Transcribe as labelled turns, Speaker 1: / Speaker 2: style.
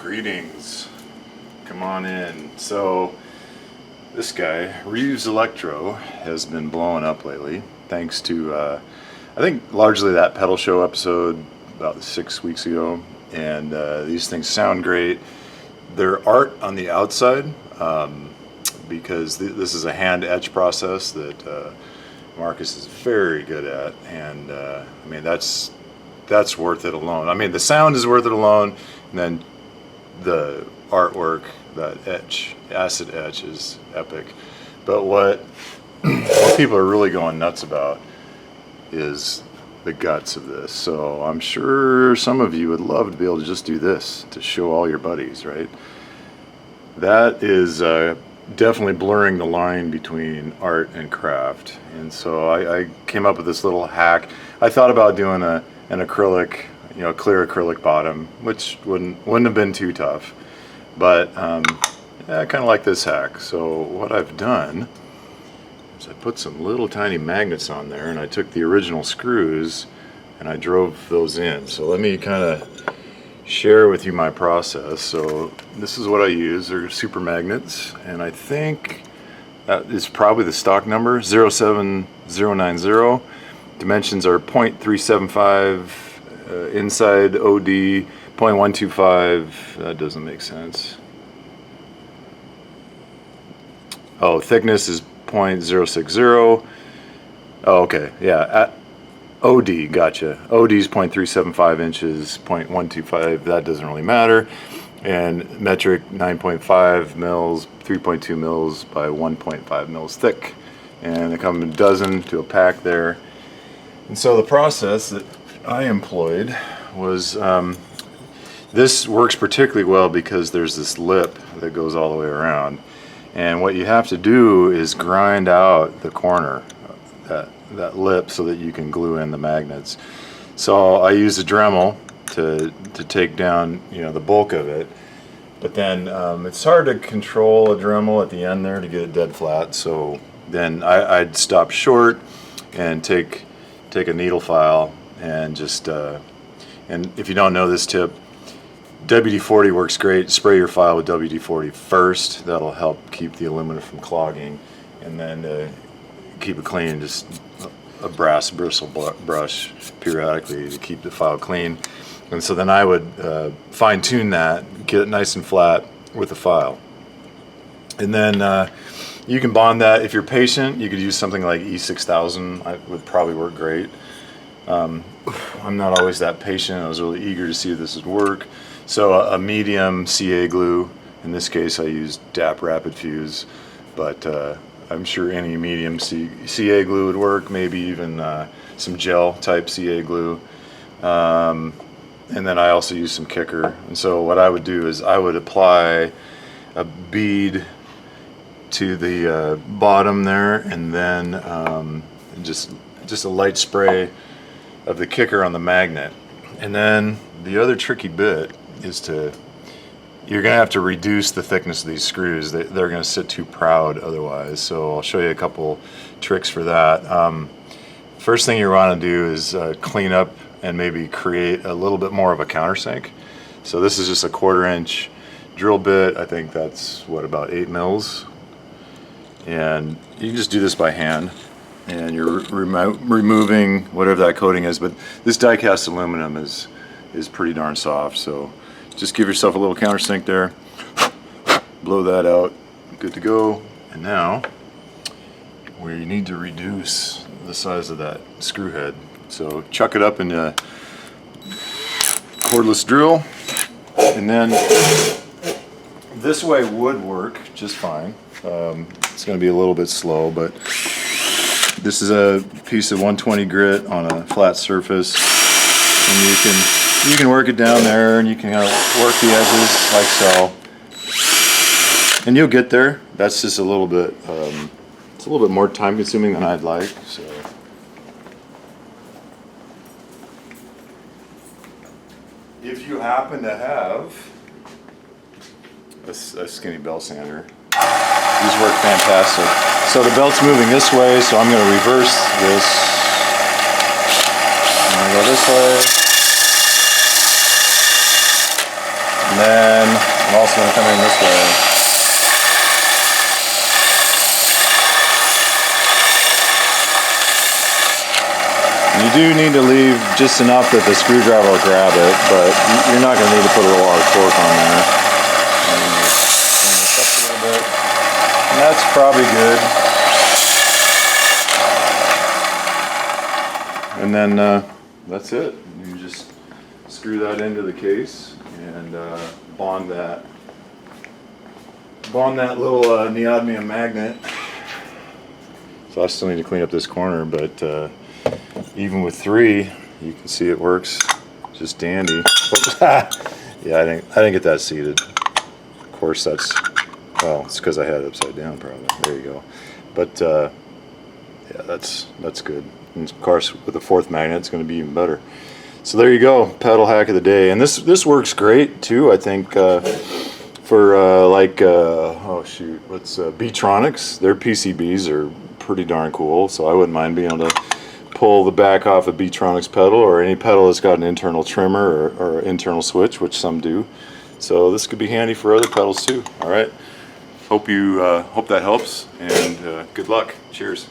Speaker 1: Greetings. Come on in. So this guy, Reeves Electro, has been blowing up lately thanks to I think largely that pedal show episode about 6 weeks ago, and these things sound great. They're art on the outside because this is a hand etch process that Marcus is very good at, and I mean that's worth it alone. I mean the sound is worth it alone, and then the artwork, that etch, acid etch, is epic. But what people are really going nuts about is the guts of this. So I'm sure some of you would love to be able to just do this to show all your buddies, right? That is definitely blurring the line between art and craft. And so I came up with this little hack. I thought about doing an acrylic, clear acrylic bottom, which wouldn't have been too tough. But I kind of like this hack. So what I've done is I put some little tiny magnets on there, and I took the original screws and I drove those in. So let me kind of share with you my process. So this is what I use. They're super magnets, and I think that is probably the stock number, 07090. Dimensions are 0.375 inside OD, 0.125. That doesn't make sense. Oh, thickness is 0.060. Oh, okay, yeah, at OD, gotcha. OD is 0.375 inches, 0.125, that doesn't really matter. And metric 9.5 mils, 3.2 mils by 1.5 mils thick. And they come in a dozen to a pack there. And so the process that I employed was, this works particularly well because there's this lip that goes all the way around. And what you have to do is grind out the corner, that lip, so that you can glue in the magnets. So I use a Dremel to take down the bulk of it. But then it's hard to control a Dremel at the end there to get it dead flat. So then I'd stop short and take a needle file and just and if you don't know this tip, WD-40 works great. Spray your file with WD-40 first. That'll help keep the aluminum from clogging, and then keep it clean. Just a brass bristle brush periodically to keep the file clean. And so then I would fine-tune that, get it nice and flat with the file. And then you can bond that. If you're patient, you could use something like E6000. It would probably work great. I'm not always that patient. I was really eager to see if this would work. So a medium CA glue. In this case, I used DAP Rapid Fuse, but I'm sure any medium CA glue would work. Maybe even some gel type CA glue. And then I also use some kicker. And so what I would do is I would apply a bead to the bottom there, and then just a light spray of the kicker on the magnet. And then the other tricky bit is you're gonna have to reduce the thickness of these screws. They're gonna sit too proud otherwise. So I'll show you a couple tricks for that. First thing you want to do is clean up and maybe create a little bit more of a countersink. So this is just a 1/4 inch drill bit. I think that's about 8 mils. And you can just do this by hand, and you're removing whatever that coating is. But this die-cast aluminum is pretty darn soft, so just give yourself a little countersink there, blow that out, good to go. And now we need to reduce the size of that screw head. So chuck it up in a cordless drill, and then this way would work just fine. It's going to be a little bit slow, but this is a piece of 120 grit on a flat surface, and you can work it down there, and you can work the edges like so, and you'll get there. That's just a little bit it's a little bit more time consuming than I'd like. So if you happen to have a skinny belt sander, these work fantastic. So the belt's moving this way, so I'm going to reverse this. I'm going to go this way. And then I'm also going to come in this way. You do need to leave just enough that the screwdriver will grab it, but you're not going to need to put a lot of torque on there. And turn this up a little bit. And that's probably good. And then that's it. You just screw that into the case and bond that little neodymium magnet. So I still need to clean up this corner, but even with 3, you can see it works just dandy. Yeah, I didn't get that seated. Of course, that's, well, it's because I had it upside down probably. There you go. But yeah, that's good. And of course, with the 4th magnet, it's going to be even better. So there you go, pedal hack of the day. And this works great too, I think, for like oh shoot, what's Beatronics? Their PCBs are pretty darn cool. So I wouldn't mind being able to pull the back off a Beatronics pedal, or any pedal that's got an internal trimmer or internal switch, which some do. So this could be handy for other pedals too. All right, hope that helps, and good luck. Cheers.